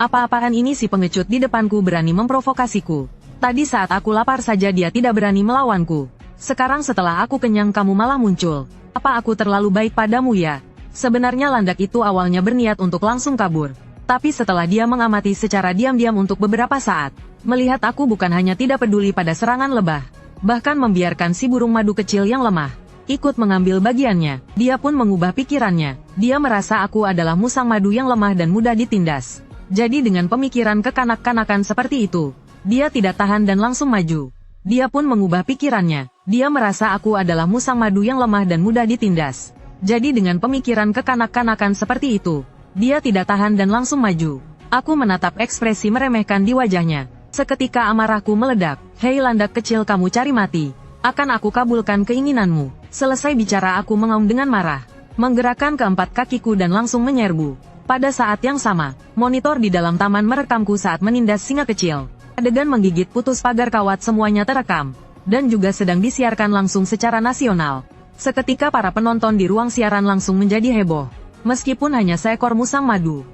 Apa-apaan ini si pengecut di depanku berani memprovokasiku. Tadi saat aku lapar saja dia tidak berani melawanku. Sekarang setelah aku kenyang kamu malah muncul. Apa aku terlalu baik padamu ya? Sebenarnya landak itu awalnya berniat untuk langsung kabur. Tapi setelah dia mengamati secara diam-diam untuk beberapa saat, melihat aku bukan hanya tidak peduli pada serangan lebah, bahkan membiarkan si burung madu kecil yang lemah ikut mengambil bagiannya, dia pun mengubah pikirannya. Dia merasa aku adalah musang madu yang lemah dan mudah ditindas. Jadi dengan pemikiran kekanak-kanakan seperti itu, dia tidak tahan dan langsung maju. Dia pun mengubah pikirannya. Dia merasa aku adalah musang madu yang lemah dan mudah ditindas. Jadi dengan pemikiran kekanak-kanakan seperti itu, dia tidak tahan dan langsung maju. Aku menatap ekspresi meremehkan di wajahnya. Seketika amarahku meledak. Hei landak kecil, kamu cari mati. Akan aku kabulkan keinginanmu. Selesai bicara aku mengaum dengan marah. Menggerakkan keempat kakiku dan langsung menyerbu. Pada saat yang sama, monitor di dalam taman merekamku saat menindas singa kecil. Adegan menggigit putus pagar kawat semuanya terekam. Dan juga sedang disiarkan langsung secara nasional. Seketika para penonton di ruang siaran langsung menjadi heboh. Meskipun hanya seekor musang madu.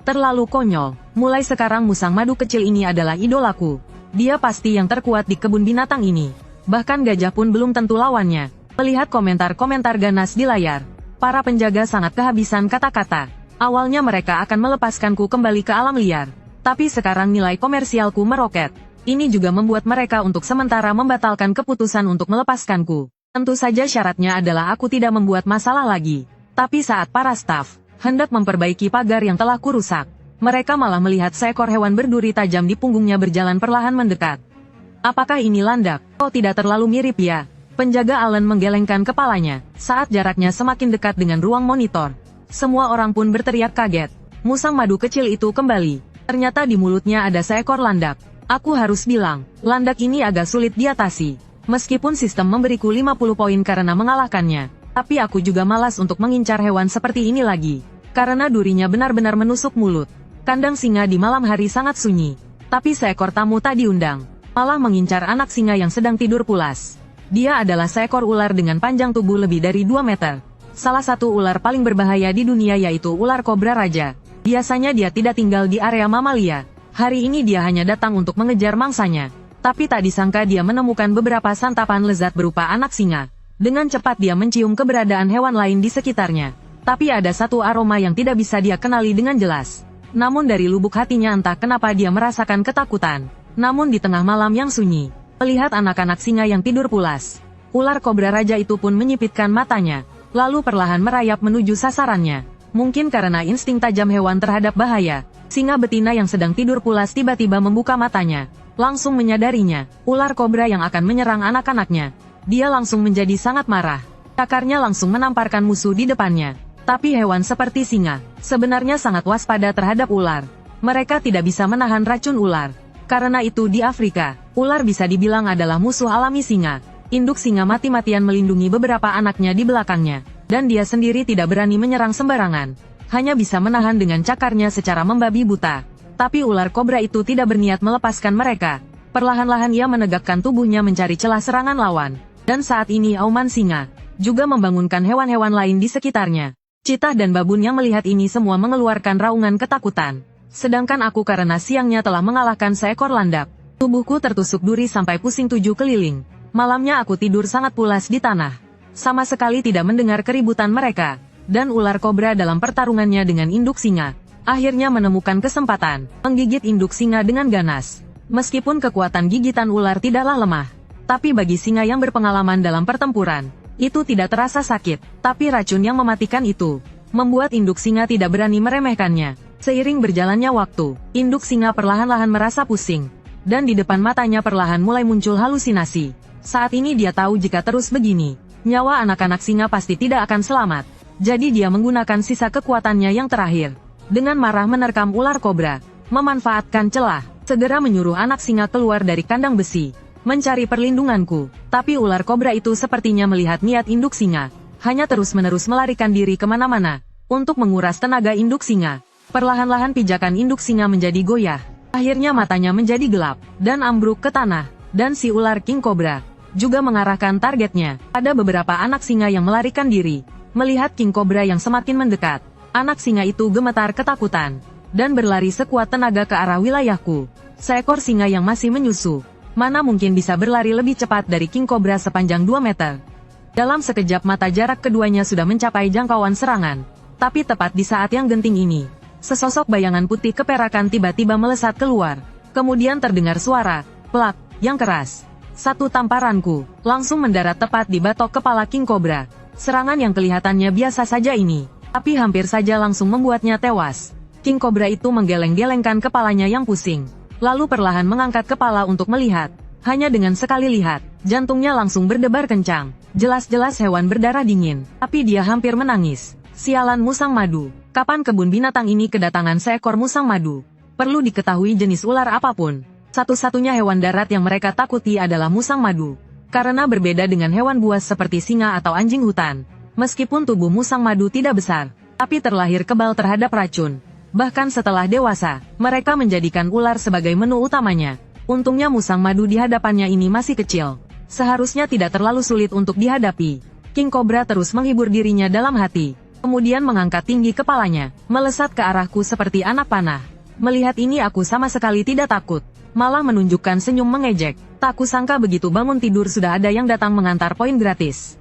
Terlalu konyol. Mulai sekarang musang madu kecil ini adalah idolaku. Dia pasti yang terkuat di kebun binatang ini. Bahkan gajah pun belum tentu lawannya. Melihat komentar-komentar ganas di layar, para penjaga sangat kehabisan kata-kata. Awalnya mereka akan melepaskanku kembali ke alam liar. Tapi sekarang nilai komersialku meroket. Ini juga membuat mereka untuk sementara membatalkan keputusan untuk melepaskanku. Tentu saja syaratnya adalah aku tidak membuat masalah lagi. Tapi saat para staf hendak memperbaiki pagar yang telah kurusak, mereka malah melihat seekor hewan berduri tajam di punggungnya berjalan perlahan mendekat. Apakah ini landak? Oh, tidak terlalu mirip ya. Penjaga Allen menggelengkan kepalanya, saat jaraknya semakin dekat dengan ruang monitor. Semua orang pun berteriak kaget. Musang madu kecil itu kembali. Ternyata di mulutnya ada seekor landak. Aku harus bilang, landak ini agak sulit diatasi. Meskipun sistem memberiku 50 poin karena mengalahkannya, tapi aku juga malas untuk mengincar hewan seperti ini lagi. Karena durinya benar-benar menusuk mulut. Kandang singa di malam hari sangat sunyi. Tapi seekor tamu tak diundang. Malah mengincar anak singa yang sedang tidur pulas. Dia adalah seekor ular dengan panjang tubuh lebih dari 2 meter. Salah satu ular paling berbahaya di dunia yaitu ular kobra raja. Biasanya dia tidak tinggal di area mamalia. Hari ini dia hanya datang untuk mengejar mangsanya. Tapi tak disangka dia menemukan beberapa santapan lezat berupa anak singa. Dengan cepat dia mencium keberadaan hewan lain di sekitarnya. Tapi ada satu aroma yang tidak bisa dia kenali dengan jelas. Namun dari lubuk hatinya entah kenapa dia merasakan ketakutan. Namun di tengah malam yang sunyi, melihat anak-anak singa yang tidur pulas, ular kobra raja itu pun menyipitkan matanya, lalu perlahan merayap menuju sasarannya. Mungkin karena insting tajam hewan terhadap bahaya, singa betina yang sedang tidur pulas tiba-tiba membuka matanya, langsung menyadarinya, ular kobra yang akan menyerang anak-anaknya. Dia langsung menjadi sangat marah. Cakarnya langsung menamparkan musuh di depannya. Tapi hewan seperti singa, sebenarnya sangat waspada terhadap ular. Mereka tidak bisa menahan racun ular. Karena itu di Afrika, ular bisa dibilang adalah musuh alami singa. Induk singa mati-matian melindungi beberapa anaknya di belakangnya. Dan dia sendiri tidak berani menyerang sembarangan. Hanya bisa menahan dengan cakarnya secara membabi buta. Tapi ular kobra itu tidak berniat melepaskan mereka. Perlahan-lahan ia menegakkan tubuhnya mencari celah serangan lawan. Dan saat ini auman singa juga membangunkan hewan-hewan lain di sekitarnya. Citah dan babun yang melihat ini semua mengeluarkan raungan ketakutan. Sedangkan aku karena siangnya telah mengalahkan seekor landak. Tubuhku tertusuk duri sampai pusing 7 keliling. Malamnya aku tidur sangat pulas di tanah. Sama sekali tidak mendengar keributan mereka. Dan ular kobra dalam pertarungannya dengan induk singa akhirnya menemukan kesempatan menggigit induk singa dengan ganas. Meskipun kekuatan gigitan ular tidaklah lemah, tapi bagi singa yang berpengalaman dalam pertempuran, itu tidak terasa sakit. Tapi racun yang mematikan itu membuat induk singa tidak berani meremehkannya. Seiring berjalannya waktu, induk singa perlahan-lahan merasa pusing. Dan di depan matanya perlahan mulai muncul halusinasi. Saat ini dia tahu jika terus begini, nyawa anak-anak singa pasti tidak akan selamat. Jadi dia menggunakan sisa kekuatannya yang terakhir. Dengan marah menerkam ular kobra, memanfaatkan celah, segera menyuruh anak singa keluar dari kandang besi, mencari perlindunganku. Tapi ular kobra itu sepertinya melihat niat induk singa, hanya terus-menerus melarikan diri kemana-mana, untuk menguras tenaga induk singa. Perlahan-lahan pijakan induk singa menjadi goyah. Akhirnya matanya menjadi gelap, dan ambruk ke tanah. Dan si ular king cobra juga mengarahkan targetnya pada beberapa anak singa yang melarikan diri. Melihat king cobra yang semakin mendekat, anak singa itu gemetar ketakutan. dan berlari sekuat tenaga ke arah wilayahku. Seekor singa yang masih menyusu. Mana mungkin bisa berlari lebih cepat dari King Cobra sepanjang 2 meter. Dalam sekejap mata jarak keduanya sudah mencapai jangkauan serangan. Tapi tepat di saat yang genting ini, sesosok bayangan putih keperakan tiba-tiba melesat keluar. Kemudian terdengar suara, plak, yang keras. Satu tamparanku, langsung mendarat tepat di batok kepala King Cobra. Serangan yang kelihatannya biasa saja ini, tapi hampir saja langsung membuatnya tewas. King Cobra itu menggeleng-gelengkan kepalanya yang pusing. Lalu perlahan mengangkat kepala untuk melihat. Hanya dengan sekali lihat, jantungnya langsung berdebar kencang. Jelas-jelas hewan berdarah dingin, tapi dia hampir menangis. Sialan musang madu. Kapan kebun binatang ini kedatangan seekor musang madu? Perlu diketahui jenis ular apapun, satu-satunya hewan darat yang mereka takuti adalah musang madu. Karena berbeda dengan hewan buas seperti singa atau anjing hutan. Meskipun tubuh musang madu tidak besar, tapi terlahir kebal terhadap racun. Bahkan setelah dewasa, mereka menjadikan ular sebagai menu utamanya. Untungnya musang madu di hadapannya ini masih kecil. Seharusnya tidak terlalu sulit untuk dihadapi. King Cobra terus menghibur dirinya dalam hati. Kemudian mengangkat tinggi kepalanya, melesat ke arahku seperti anak panah. Melihat ini aku sama sekali tidak takut. Malah menunjukkan senyum mengejek. Tak kusangka begitu bangun tidur sudah ada yang datang mengantar poin gratis.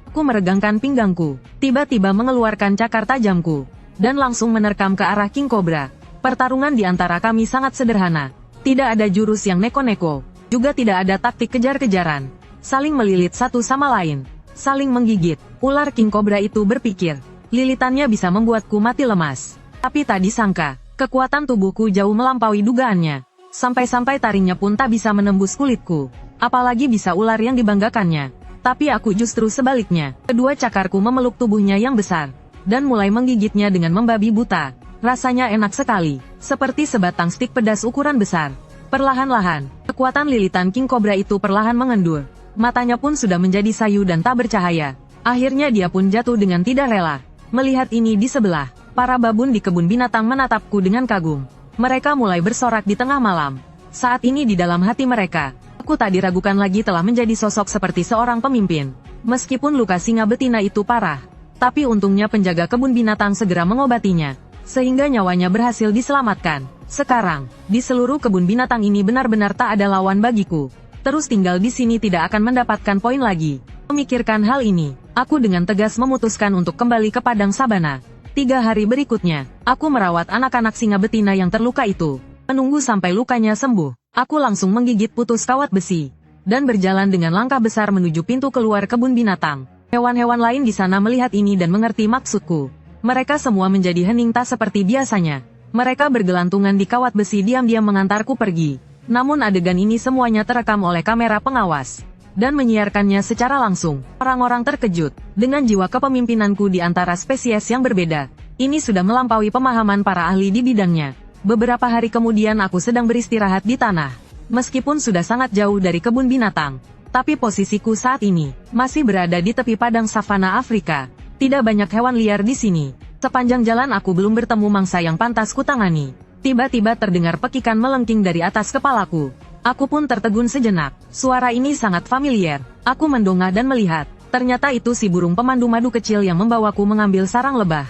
Aku meregangkan pinggangku, tiba-tiba mengeluarkan cakar tajamku, dan langsung menerkam ke arah King Cobra. Pertarungan di antara kami sangat sederhana. Tidak ada jurus yang neko-neko. Juga tidak ada taktik kejar-kejaran. Saling melilit satu sama lain. Saling menggigit. Ular King Cobra itu berpikir, lilitannya bisa membuatku mati lemas. Tapi tak disangka, kekuatan tubuhku jauh melampaui dugaannya. Sampai-sampai taringnya pun tak bisa menembus kulitku. Apalagi bisa ular yang dibanggakannya. Tapi aku justru sebaliknya. Kedua cakarku memeluk tubuhnya yang besar dan mulai menggigitnya dengan membabi buta. Rasanya enak sekali, seperti sebatang stik pedas ukuran besar. Perlahan-lahan, kekuatan lilitan King Cobra itu perlahan mengendur. Matanya pun sudah menjadi sayu dan tak bercahaya. Akhirnya dia pun jatuh dengan tidak rela. Melihat ini di sebelah, para babun di kebun binatang menatapku dengan kagum. Mereka mulai bersorak di tengah malam. Saat ini di dalam hati mereka, aku tak diragukan lagi telah menjadi sosok seperti seorang pemimpin. Meskipun luka singa betina itu parah, tapi untungnya penjaga kebun binatang segera mengobatinya, sehingga nyawanya berhasil diselamatkan. Sekarang, di seluruh kebun binatang ini benar-benar tak ada lawan bagiku. Terus tinggal di sini tidak akan mendapatkan poin lagi. Memikirkan hal ini, aku dengan tegas memutuskan untuk kembali ke padang sabana. 3 hari berikutnya, aku merawat anak-anak singa betina yang terluka itu. Menunggu sampai lukanya sembuh, aku langsung menggigit putus kawat besi, dan berjalan dengan langkah besar menuju pintu keluar kebun binatang. Hewan-hewan lain di sana melihat ini dan mengerti maksudku. Mereka semua menjadi hening tak seperti biasanya. Mereka bergelantungan di kawat besi diam-diam mengantarku pergi. Namun adegan ini semuanya terekam oleh kamera pengawas, dan menyiarkannya secara langsung. Orang-orang terkejut, dengan jiwa kepemimpinanku di antara spesies yang berbeda. Ini sudah melampaui pemahaman para ahli di bidangnya. Beberapa hari kemudian aku sedang beristirahat di tanah. Meskipun sudah sangat jauh dari kebun binatang, tapi posisiku saat ini masih berada di tepi padang savana Afrika. Tidak banyak hewan liar di sini. Sepanjang jalan aku belum bertemu mangsa yang pantas kutangani. Tiba-tiba terdengar pekikan melengking dari atas kepalaku. Aku pun tertegun sejenak. Suara ini sangat familiar. Aku mendongak dan melihat. Ternyata itu si burung pemandu madu kecil yang membawaku mengambil sarang lebah.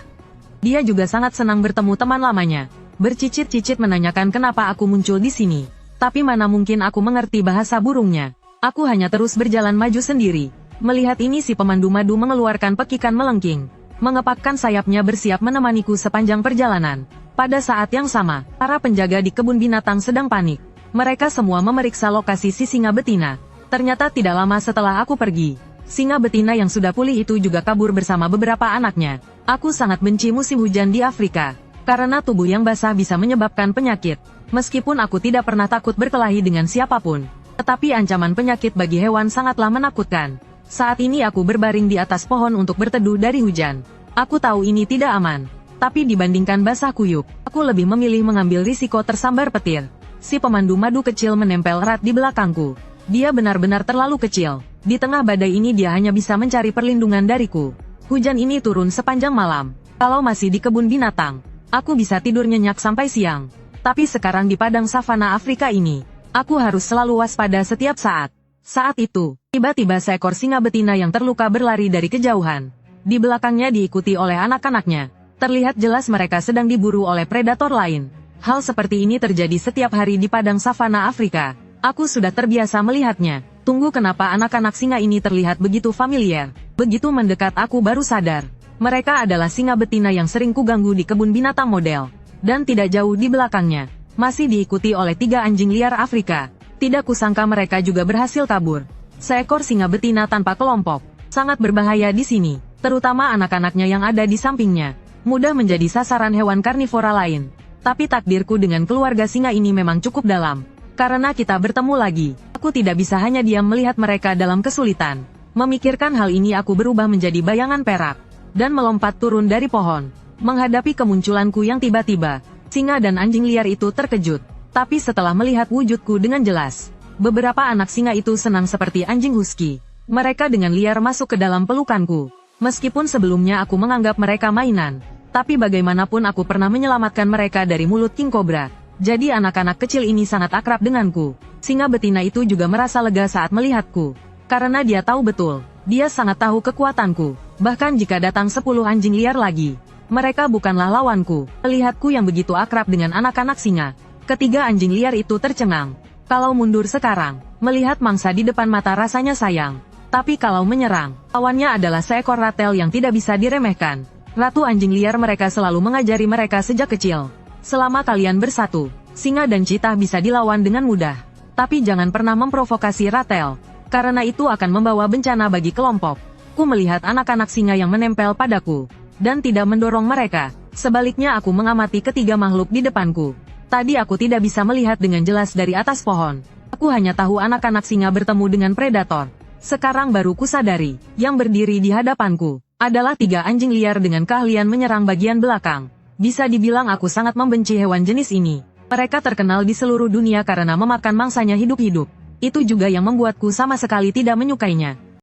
Dia juga sangat senang bertemu teman lamanya. Bercicit-cicit menanyakan kenapa aku muncul di sini. Tapi mana mungkin aku mengerti bahasa burungnya. Aku hanya terus berjalan maju sendiri. Melihat ini si pemandu madu mengeluarkan pekikan melengking. Mengepakkan sayapnya bersiap menemaniku sepanjang perjalanan. Pada saat yang sama, para penjaga di kebun binatang sedang panik. Mereka semua memeriksa lokasi si singa betina. Ternyata tidak lama setelah aku pergi, singa betina yang sudah pulih itu juga kabur bersama beberapa anaknya. Aku sangat benci musim hujan di Afrika. Karena tubuh yang basah bisa menyebabkan penyakit. Meskipun aku tidak pernah takut berkelahi dengan siapapun, tetapi ancaman penyakit bagi hewan sangatlah menakutkan. Saat ini aku berbaring di atas pohon untuk berteduh dari hujan. Aku tahu ini tidak aman. Tapi dibandingkan basah kuyup, aku lebih memilih mengambil risiko tersambar petir. Si pemandu madu kecil menempel erat di belakangku. Dia benar-benar terlalu kecil. Di tengah badai ini dia hanya bisa mencari perlindungan dariku. Hujan ini turun sepanjang malam. Kalau masih di kebun binatang, aku bisa tidur nyenyak sampai siang. Tapi sekarang di padang savana Afrika ini, aku harus selalu waspada setiap saat. Saat itu, tiba-tiba seekor singa betina yang terluka berlari dari kejauhan. Di belakangnya diikuti oleh anak-anaknya. Terlihat jelas mereka sedang diburu oleh predator lain. Hal seperti ini terjadi setiap hari di padang savana Afrika. Aku sudah terbiasa melihatnya. Tunggu, kenapa anak-anak singa ini terlihat begitu familiar? Begitu mendekat aku baru sadar. Mereka adalah singa betina yang sering kuganggu di kebun binatang model. Dan tidak jauh di belakangnya, masih diikuti oleh 3 anjing liar Afrika. Tidak kusangka mereka juga berhasil kabur. Seekor singa betina tanpa kelompok. Sangat berbahaya di sini, terutama anak-anaknya yang ada di sampingnya. Mudah menjadi sasaran hewan karnivora lain. Tapi takdirku dengan keluarga singa ini memang cukup dalam. Karena kita bertemu lagi, aku tidak bisa hanya diam melihat mereka dalam kesulitan. Memikirkan hal ini aku berubah menjadi bayangan perak. Dan melompat turun dari pohon. Menghadapi kemunculanku yang tiba-tiba, singa dan anjing liar itu terkejut. Tapi setelah melihat wujudku dengan jelas, beberapa anak singa itu senang seperti anjing husky. Mereka dengan liar masuk ke dalam pelukanku. Meskipun sebelumnya aku menganggap mereka mainan, tapi bagaimanapun aku pernah menyelamatkan mereka dari mulut king cobra. Jadi anak-anak kecil ini sangat akrab denganku. Singa betina itu juga merasa lega saat melihatku. Karena dia tahu betul, dia sangat tahu kekuatanku. Bahkan jika datang 10 anjing liar lagi, mereka bukanlah lawanku. Melihatku yang begitu akrab dengan anak-anak singa, ketiga anjing liar itu tercengang. Kalau mundur sekarang, melihat mangsa di depan mata rasanya sayang. Tapi kalau menyerang, lawannya adalah seekor ratel yang tidak bisa diremehkan. Ratu anjing liar mereka selalu mengajari mereka sejak kecil. Selama kalian bersatu, singa dan citah bisa dilawan dengan mudah. Tapi jangan pernah memprovokasi ratel, karena itu akan membawa bencana bagi kelompok. Ku melihat anak-anak singa yang menempel padaku, dan tidak mendorong mereka. Sebaliknya aku mengamati ketiga makhluk di depanku. Tadi aku tidak bisa melihat dengan jelas dari atas pohon. Aku hanya tahu anak-anak singa bertemu dengan predator. Sekarang baru kusadari, yang berdiri di hadapanku adalah 3 anjing liar dengan keahlian menyerang bagian belakang. Bisa dibilang aku sangat membenci hewan jenis ini. Mereka terkenal di seluruh dunia karena memakan mangsanya hidup-hidup. Itu juga yang membuatku sama sekali tidak menyukainya.